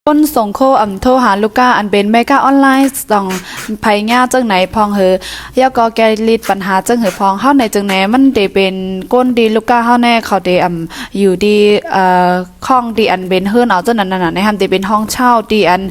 ต้นส่งโคโทรหาลูกค้าอันเป็นแมกาออนไลน์ต้องไผง่าจังไหนพองยาก็แกลิดปัญหาจังพองเฮาในจังไหนมันได้เป็นก้นดีลูกค้าเฮาแน่เขาได้อยู่ดีข้องดีอันเป็นเฮือนเอาจังนั้นน่ะในทำได้เป็นห้องเช่าดีอัน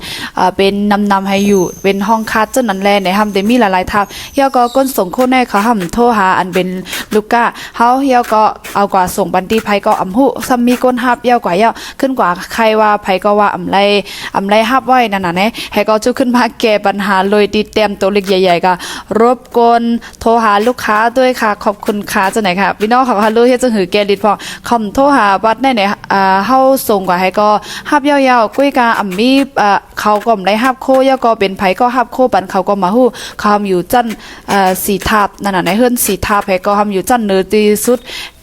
เป็นนำให้อยู่เป็นห้องคัดจังนั้นแลในทำได้มีหลายๆทับยาก็ก้นส่งโคแน่เขาโทรหาอันเป็นลูกค้าเฮายาก็เอากว่าส่งบันทีไผก็ฮู้ซ้ำมีก้นฮับยากว่ายาขึ้นกว่าใครว่าไผก็ว่าไรฮับไว้นั่นน่ะเนี่ยให้ก็จะขึ้นมาแก้ปัญหาเลยดีเต็มตัวเล็กใหญ่ๆก็รบกวนโทรหาลูกค้าด้วยค่ะขอบคุณค่ะจังไหนค่ะพี่น้องค่ะฮัลโหลเฮ็ดจังหือแกลิดพอคอมโทรหาบัดได้เนี่ยเฮาส่งกว่าให้ก็ฮับยาวๆกุ้ยกามีเขาก็ได้ฮับโคยาก็เป็นไผก็ฮับโคปันเขาก็มาฮู้เขาอยู่จันสีทับนั่นน่ะในเฮือนสีทับให้ก็อยู่จันเนื้อที่สุด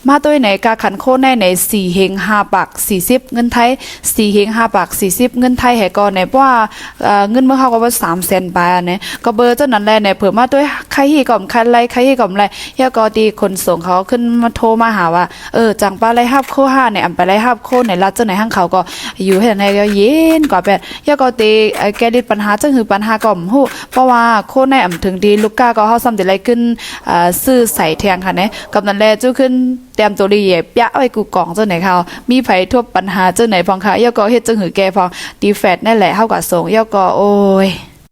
มาตัวไหนกาขันโคใน4เฮง5ปาก40เงินไทย4เฮง5ปาก40เงินไทยให้ก็ในว่าเงินเมื่อเขาก็ว่า300,000 บาทเนี่ยก็เบอร์เจ้านั้นแหละเนี่ยเผื่อมาด้วยใครฮีก่อมใครไรใครฮีก่อมไรยาก็ดีคนส่งเขาขึ้นมาโทรมาหาว่าจังปลาไรฮับโค5เนี่ยไปไรฮับโคในรัฐจังไหนห้างเขาก็อยู่ให้ในก็เย็นกว่าแบบยาก็ตีแกดิดปัญหาจังคือปัญหาก่อมฮู้เพราะว่าโคในถึงดีลูกก้าก็เฮาซ้ำได้ไรขึ้นซื้อใส่แทงค่ะเนี่ยกับนั้นแลจุขึ้นเตรียมตัวดีปะไว้กูกองเจ้าไหนเขามีไผทั่วปัญหาเจ้าไหนพองค่ะยาก็เฮ็ดจังหือแกพองดีแฟตนั่นแหละเฮาก็ส่งยาก็โอ้ย